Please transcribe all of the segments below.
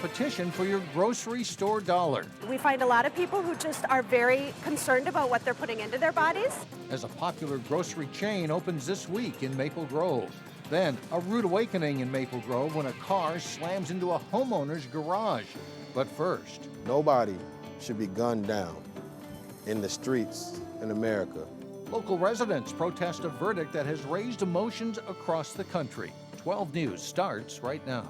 competition for your grocery store dollar. We find a lot of people who just are very concerned about what they're putting into their bodies. As a popular grocery chain opens this week in Maple Grove. Then, a rude awakening in Maple Grove when a car slams into a homeowner's garage. But first, nobody should be gunned down in the streets in America. Local residents protest a verdict that has raised emotions across the country. 12 News starts right now.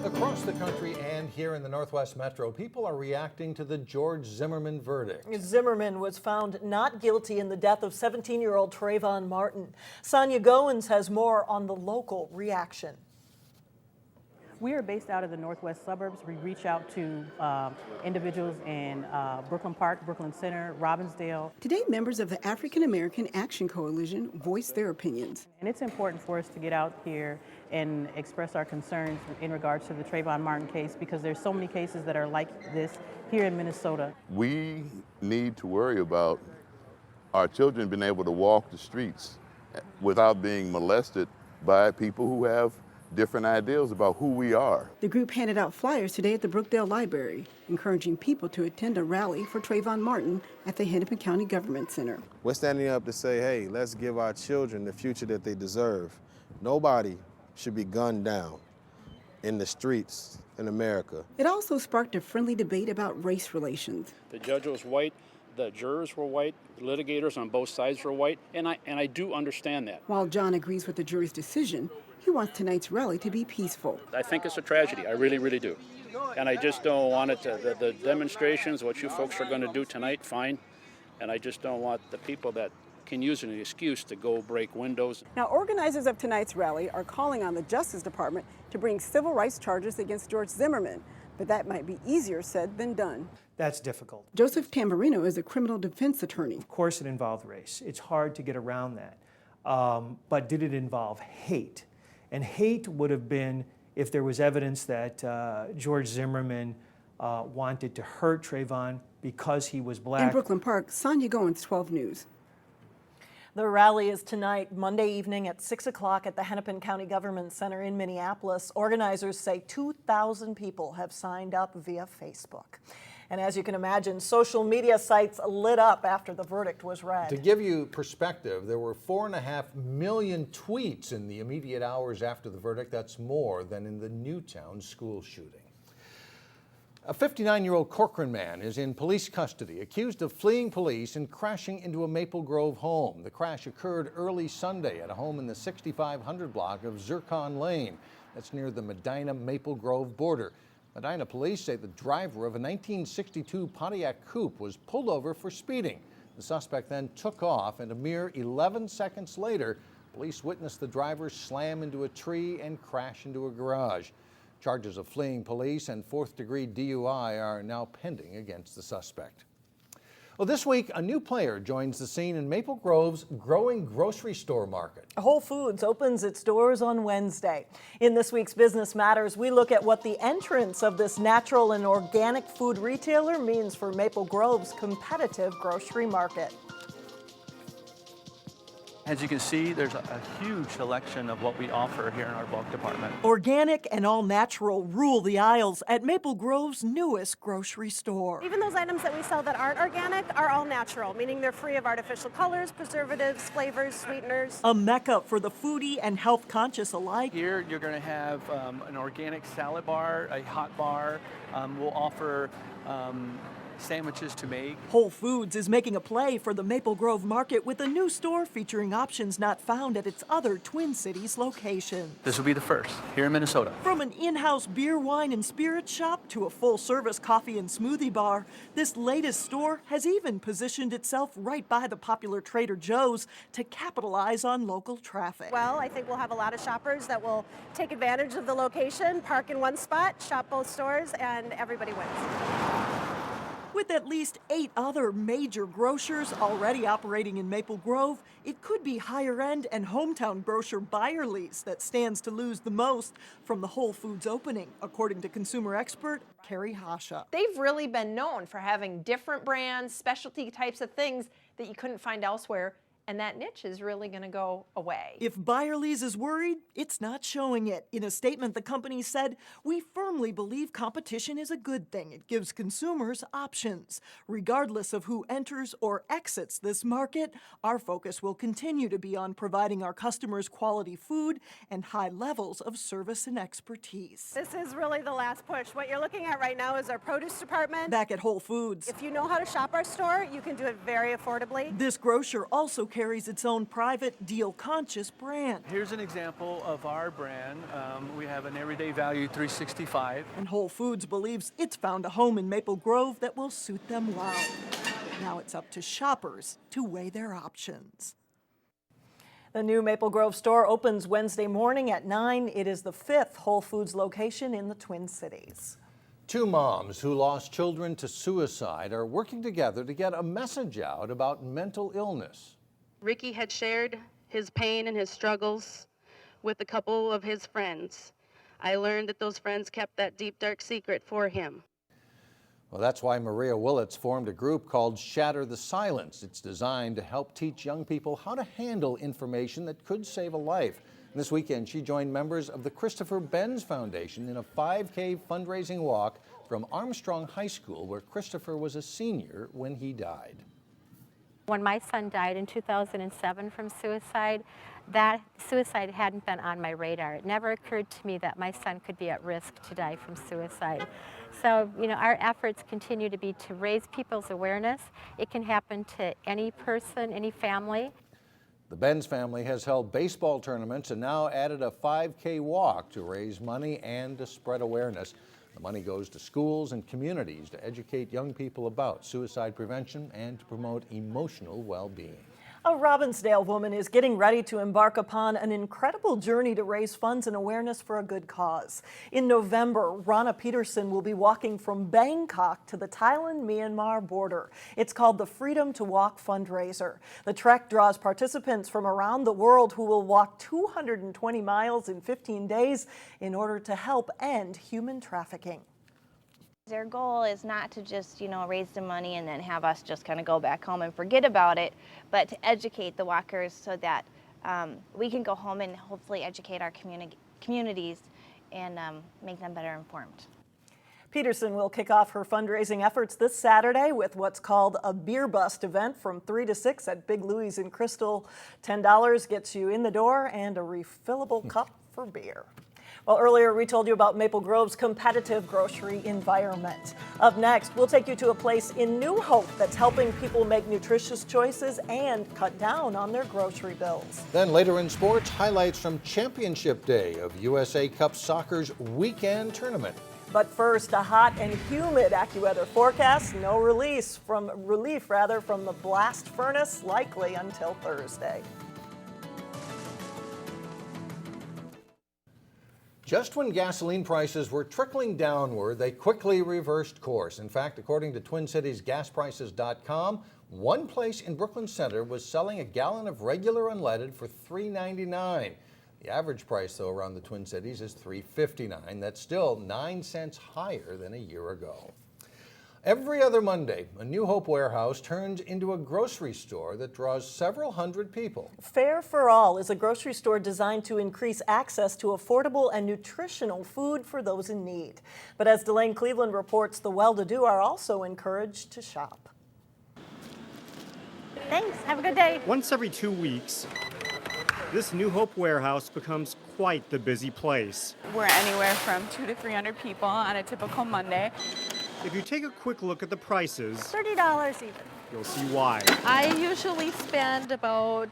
Across the country and here in the Northwest Metro, people are reacting to the George Zimmerman verdict. Zimmerman was found not guilty in the death of 17-year-old Trayvon Martin. Sonia Goins has more on the local reaction. We are based out of the northwest suburbs. We reach out to individuals in Brooklyn Park, Brooklyn Center, Robbinsdale. Today, members of the African American Action Coalition voiced their opinions. And it's important for us to get out here and express our concerns in regards to the Trayvon Martin case, because there's so many cases that are like this here in Minnesota. We need to worry about our children being able to walk the streets without being molested by people who have different ideals about who we are. The group handed out flyers today at the Brookdale Library, encouraging people to attend a rally for Trayvon Martin at the Hennepin County Government Center. We're standing up to say, hey, let's give our children the future that they deserve. Nobody should be gunned down in the streets in America. It also sparked a friendly debate about race relations. The judge was white, the jurors were white, the litigators on both sides were white, and I do understand that. While John agrees with the jury's decision, he wants tonight's rally to be peaceful. I think it's a tragedy. I really, really do. And I just don't want it to, the demonstrations, what you folks are going to do tonight, fine. And I just don't want the people that can use it as an excuse to go break windows. Now, organizers of tonight's rally are calling on the Justice Department to bring civil rights charges against George Zimmerman, but that might be easier said than done. That's difficult. Joseph Tamburino is a criminal defense attorney. Of course it involved race. It's hard to get around that. But did it involve hate? And hate would have been if there was evidence that George Zimmerman wanted to hurt Trayvon because he was black. In Brooklyn Park, Sonia Goins, 12 News. The rally is tonight, Monday evening at 6 o'clock at the Hennepin County Government Center in Minneapolis. Organizers say 2,000 people have signed up via Facebook. And as you can imagine, social media sites lit up after the verdict was read. To give you perspective, there were 4.5 million tweets in the immediate hours after the verdict. That's more than in the Newtown school shooting. A 59-year-old Corcoran man is in police custody, accused of fleeing police and crashing into a Maple Grove home. The crash occurred early Sunday at a home in the 6500 block of Zircon Lane. That's near the Medina-Maple Grove border. Medina police say the driver of a 1962 Pontiac Coupe was pulled over for speeding. The suspect then took off, and a mere 11 seconds later, police witnessed the driver slam into a tree and crash into a garage. Charges of fleeing police and fourth-degree DUI are now pending against the suspect. Well, this week, a new player joins the scene in Maple Grove's growing grocery store market. Whole Foods opens its doors on Wednesday. In this week's Business Matters, we look at what the entrance of this natural and organic food retailer means for Maple Grove's competitive grocery market. As you can see, there's a huge selection of what we offer here in our bulk department. Organic and all natural rule the aisles at Maple Grove's newest grocery store. Even those items that we sell that aren't organic are all natural, meaning they're free of artificial colors, preservatives, flavors, sweeteners. A mecca for the foodie and health conscious alike. Here you're going to have an organic salad bar, a hot bar. We'll offer sandwiches to make. Whole Foods is making a play for the Maple Grove market with a new store featuring options not found at its other Twin Cities locations. This will be the first here in Minnesota. From an in-house beer, wine, and spirit shop to a full-service coffee and smoothie bar, this latest store has even positioned itself right by the popular Trader Joe's to capitalize on local traffic. Well, I think we'll have a lot of shoppers that will take advantage of the location, park in one spot, shop both stores, and everybody wins. With at least 8 other major grocers already operating in Maple Grove, it could be higher-end and hometown grocer Byerly's that stands to lose the most from the Whole Foods opening, according to consumer expert Carrie Hasha. They've really been known for having different brands, specialty types of things that you couldn't find elsewhere and that niche is really going to go away. If Byerly's is worried, it's not showing it. In a statement, the company said, "We firmly believe competition is a good thing. It gives consumers options. Regardless of who enters or exits this market, our focus will continue to be on providing our customers quality food and high levels of service and expertise." This is really the last push. What you're looking at right now is our produce department. Back at Whole Foods, If you know how to shop our store, you can do it very affordably. this grocer also carries its own private, deal-conscious brand. Here's an example of our brand. We have an Everyday Value 365. And Whole Foods believes it's found a home in Maple Grove that will suit them well. Now it's up to shoppers to weigh their options. The new Maple Grove store opens Wednesday morning at 9. It is the 5th Whole Foods location in the Twin Cities. Two moms who lost children to suicide are working together to get a message out about mental illness. Ricky had shared his pain and his struggles with a couple of his friends. I learned that those friends kept that deep, dark secret for him. Well, that's why Maria Willits formed a group called Shatter the Silence. It's designed to help teach young people how to handle information that could save a life. This weekend, she joined members of the Christopher Benz Foundation in a 5K fundraising walk from Armstrong High School, where Christopher was a senior when he died. When my son died in 2007 from suicide, that suicide hadn't been on my radar. It never occurred to me that my son could be at risk to die from suicide. So, our efforts continue to be to raise people's awareness. It can happen to any person, any family. The Benz family has held baseball tournaments and now added a 5K walk to raise money and to spread awareness. The money goes to schools and communities to educate young people about suicide prevention and to promote emotional well-being. A Robbinsdale woman is getting ready to embark upon an incredible journey to raise funds and awareness for a good cause. In November, Rana Peterson will be walking from Bangkok to the Thailand-Myanmar border. It's called the Freedom to Walk fundraiser. The trek draws participants from around the world who will walk 220 miles in 15 days in order to help end human trafficking. Their goal is not to just, raise the money and then have us just kind of go back home and forget about it, but to educate the walkers so that we can go home and hopefully educate our communities and make them better informed. Peterson will kick off her fundraising efforts this Saturday with what's called a beer bust event from 3 to 6 at Big Louie's in Crystal. $10 gets you in the door and a refillable cup for beer. Well, earlier we told you about Maple Grove's competitive grocery environment. Up next, we'll take you to a place in New Hope that's helping people make nutritious choices and cut down on their grocery bills. Then later in sports, highlights from Championship Day of USA Cup Soccer's weekend tournament. But first, a hot and humid AccuWeather forecast. No relief from the blast furnace, likely until Thursday. Just when gasoline prices were trickling downward, they quickly reversed course. In fact, according to TwinCitiesGasPrices.com, one place in Brooklyn Center was selling a gallon of regular unleaded for $3.99. The average price, though, around the Twin Cities is $3.59. That's still 9 cents higher than a year ago. Every other Monday, a New Hope warehouse turns into a grocery store that draws several hundred people. Fare for All is a grocery store designed to increase access to affordable and nutritional food for those in need. But as Delane Cleveland reports, the well-to-do are also encouraged to shop. Thanks. Have a good day. Once every 2 weeks, this New Hope warehouse becomes quite the busy place. We're anywhere from 200 to 300 people on a typical Monday. If you take a quick look at the prices, $30 even. you'll see why. I usually spend about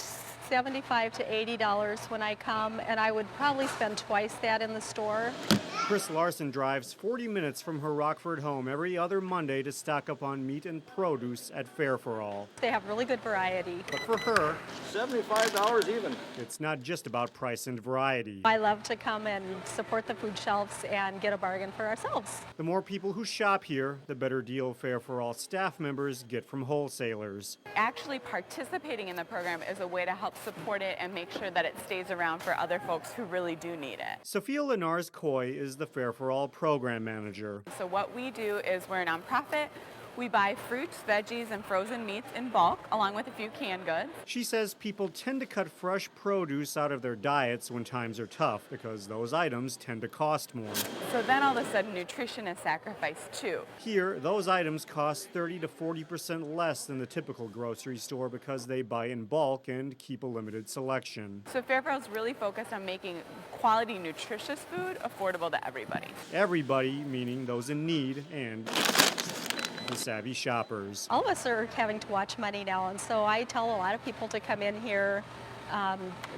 $75 to $80 when I come, and I would probably spend twice that in the store. Chris Larson drives 40 minutes from her Rockford home every other Monday to stock up on meat and produce at Fare for All. They have really good variety. But for her, $75 even. it's not just about price and variety. I love to come and support the food shelves and get a bargain for ourselves. The more people who shop here, the better deal Fare for All staff members get from wholesalers. Actually participating in the program is a way to help support it and make sure that it stays around for other folks who really do need it. Sophia Lenars Coy is the Fare for All program manager. So what we do is we're a nonprofit. We buy fruits, veggies, and frozen meats in bulk, along with a few canned goods. She says people tend to cut fresh produce out of their diets when times are tough because those items tend to cost more. So then all of a sudden nutrition is sacrificed too. Here, those items cost 30 to 40% less than the typical grocery store because they buy in bulk and keep a limited selection. So Fairfarrell's really focused on making quality, nutritious food affordable to everybody. Everybody, meaning those in need and the savvy shoppers. All of us are having to watch money now, and so I tell a lot of people to come in here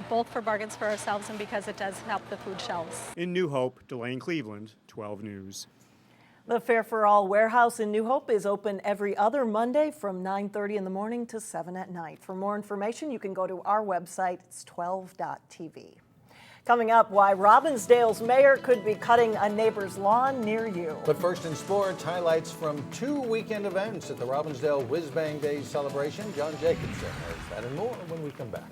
both for bargains for ourselves and because it does help the food shelves. In New Hope, Delane Cleveland, 12 News. The Fair for All warehouse in New Hope is open every other Monday from 9:30 in the morning to 7 at night. For more information, you can go to our website. It's 12.tv. Coming up, why Robbinsdale's mayor could be cutting a neighbor's lawn near you. But first in sports, highlights from 2 weekend events at the Robbinsdale Whiz Bang Days celebration. John Jacobson has that and more when we come back.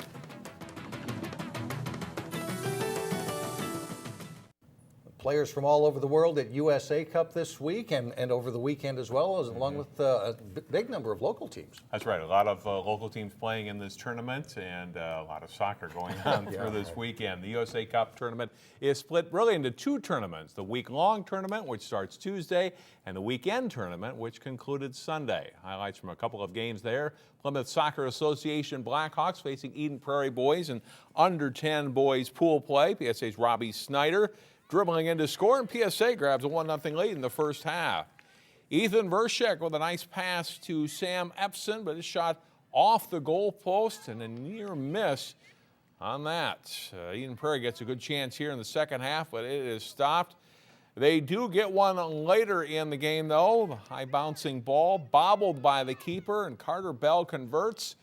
Players from all over the world at USA Cup this week and over the weekend as well, along with a big number of local teams. That's right. A lot of local teams playing in this tournament and a lot of soccer going on through this weekend. The USA Cup tournament is split really into 2 tournaments. The week-long tournament, which starts Tuesday, and the weekend tournament, which concluded Sunday. Highlights from a couple of games there. Plymouth Soccer Association Blackhawks facing Eden Prairie boys in under-10 boys pool play. PSA's Robbie Snyder dribbling in to score, and PSA grabs a 1-0 lead in the first half. Ethan Vershek with a nice pass to Sam Epson, but his shot off the goal post and a near miss on that. Eden Prairie gets a good chance here in the second half, but it is stopped. They do get one later in the game, though. The high bouncing ball bobbled by the keeper, and Carter Bell converts.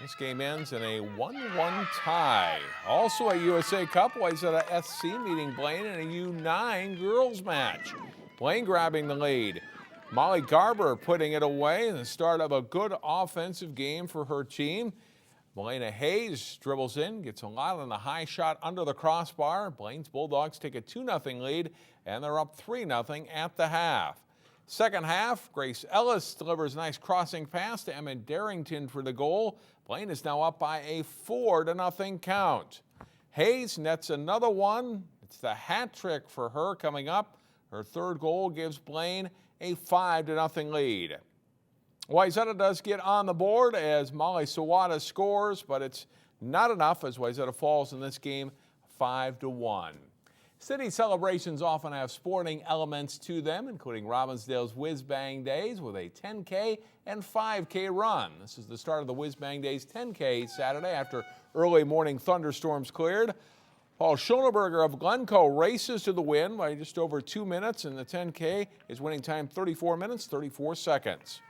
This game ends in a 1-1 tie. Also a USA Cup, Wayzata SC meeting Blaine in a U9 girls match. Blaine grabbing the lead. Molly Garber putting it away in the start of a good offensive game for her team. Melena Hayes dribbles in, gets a lot on the high shot under the crossbar. Blaine's Bulldogs take a 2-0 lead, and they're up 3-0 at the half. Second half, Grace Ellis delivers a nice crossing pass to Emma Darrington for the goal. Blaine is now up by a 4-0 count. Hayes nets another one. It's the hat trick for her coming up. Her third goal gives Blaine a 5-0 lead. Wayzata does get on the board as Molly Sawada scores, but it's not enough as Wayzata falls in this game 5-1. City celebrations often have sporting elements to them, including Robbinsdale's Whiz Bang Days with a 10K and 5K run. This is the start of the Whiz Bang Days 10K Saturday after early morning thunderstorms cleared. Paul Schoenberger of Glencoe races to the win by just over 2 minutes, and the 10K is winning time 34 minutes, 34 seconds.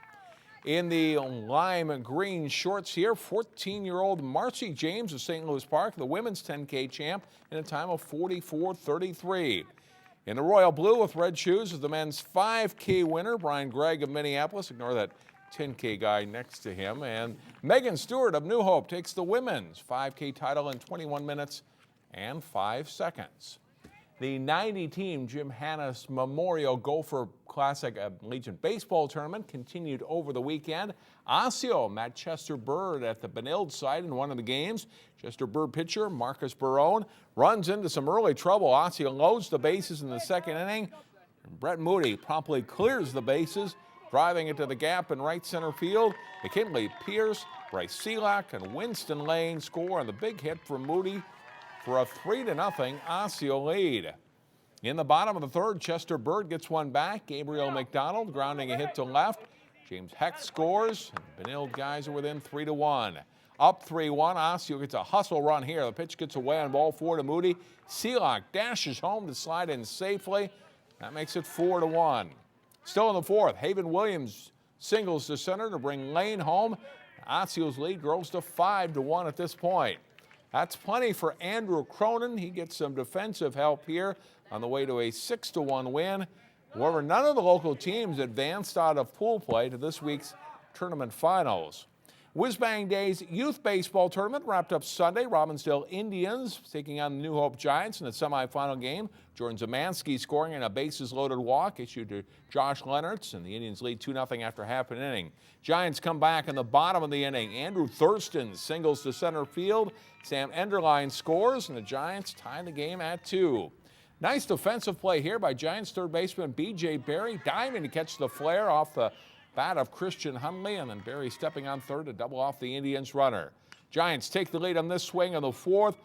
In the lime green shorts here, 14-year-old Marcy James of St. Louis Park, the women's 10K champ, in a time of 44:33. In the royal blue with red shoes is the men's 5K winner, Brian Gregg of Minneapolis. Ignore that 10K guy next to him. And Megan Stewart of New Hope takes the women's 5K title in 21 minutes and 5 seconds. The 90-team Jim Hannes Memorial Gopher Classic Legion Baseball Tournament continued over the weekend. Osseo met Chester Bird at the Benilde site in one of the games. Chester Bird pitcher Marcus Barone runs into some early trouble. Osseo loads the bases in the second inning. And Brett Moody promptly clears the bases, driving it to the gap in right center field. McKinley Pierce, Bryce Selak, and Winston Lane score on the big hit from Moody for a 3-0 Osseo lead. In the bottom of the third, Chester Bird gets one back. Gabriel McDonald grounding a hit to left. James Heck scores. Benilde guys are within 3-1. Up 3-1, Osseo gets a hustle run here. The pitch gets away on ball 4 to Moody. Selak dashes home to slide in safely. That makes it 4-1. Still in the fourth, Haven Williams singles to center to bring Lane home. Osseo's lead grows to 5-1 at this point. That's plenty for Andrew Cronin. He gets some defensive help here on the way to a 6-1 win. However, none of the local teams advanced out of pool play to this week's tournament finals. Whiz Bang Days Youth Baseball Tournament wrapped up Sunday. Robbinsdale Indians taking on the New Hope Giants in the semifinal game. Jordan Zimmerman scoring in a bases-loaded walk issued to Josh Leonards, and the Indians lead 2-0 after half an inning. Giants come back in the bottom of the inning. Andrew Thurston singles to center field. Sam Enderline scores, and the Giants tie the game at 2. Nice defensive play here by Giants third baseman B.J. Berry, diving to catch the flare off the bat of Christian Hundley, and then Berry stepping on third to double off the Indians runner. Giants take the lead on this swing in the fourth.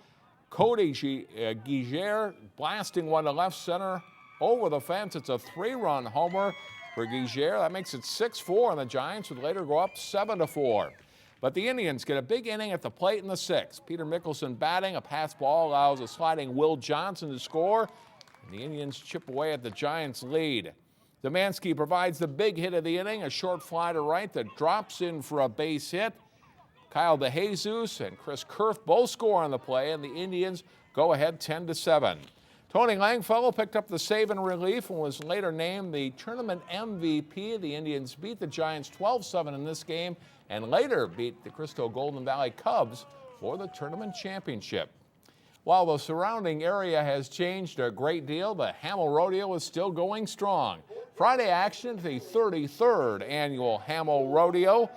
Cody Giger blasting one to left center over the fence. It's a 3-run homer for Giger. That makes it 6-4, and the Giants would later go up 7-4. But the Indians get a big inning at the plate in the 6th. Peter Mickelson batting. A pass ball allows a sliding Will Johnson to score, and the Indians chip away at the Giants' lead. Zimmerman provides the big hit of the inning, a short fly to right that drops in for a base hit. Kyle DeJesus and Chris Kurth both score on the play, and the Indians go ahead 10-7. Tony Langfellow picked up the save in relief and was later named the tournament MVP. The Indians beat the Giants 12-7 in this game and later beat the Crystal Golden Valley Cubs for the tournament championship. While the surrounding area has changed a great deal, the Hamel Rodeo is still going strong. Friday action at the 33rd annual Hamel Rodeo.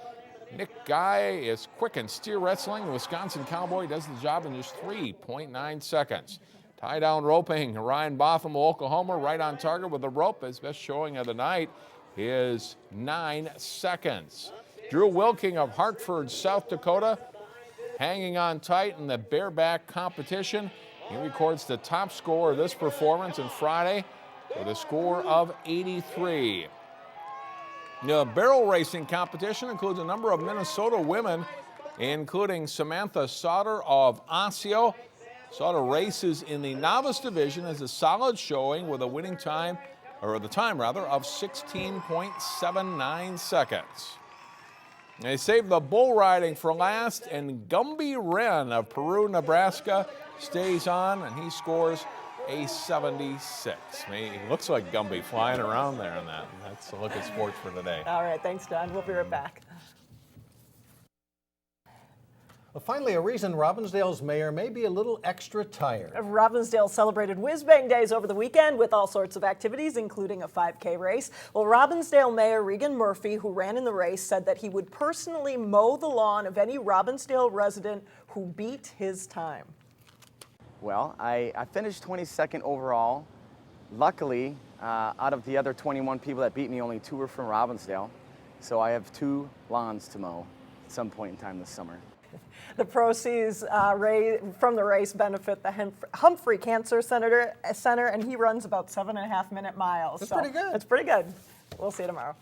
Nick Guy is quick in steer wrestling. The Wisconsin Cowboy does the job in just 3.9 seconds. Tie down roping, Ryan Botham of Oklahoma right on target with the rope. His best showing of the night is 9 seconds. Drew Wilking of Hartford, South Dakota, hanging on tight in the bareback competition. He records the top score of this performance on Friday with a score of 83. The barrel racing competition includes a number of Minnesota women, including Samantha Sauter of Osseo. Sauter races in the novice division as a solid showing with a winning time, or the time rather, of 16.79 seconds. They saved the bull riding for last, and Gumby Wren of Peru, Nebraska stays on, and he scores a 76. I mean, it looks like Gumby flying around there on that. That's a look at sports for today. All right, thanks, Don. We'll be right back. Well, finally, a reason Robbinsdale's mayor may be a little extra tired. Robbinsdale celebrated Whiz Bang Days over the weekend with all sorts of activities, including a 5K race. Well, Robbinsdale Mayor Regan Murphy, who ran in the race, said that he would personally mow the lawn of any Robbinsdale resident who beat his time. Well, I finished 22nd overall. Luckily, out of the other 21 people that beat me, only 2 were from Robbinsdale. So I have 2 lawns to mow at some point in time this summer. The proceeds from the race benefit the Humphrey Cancer Center, and he runs about 7.5-minute miles. That's pretty good. It's pretty good. We'll see you tomorrow.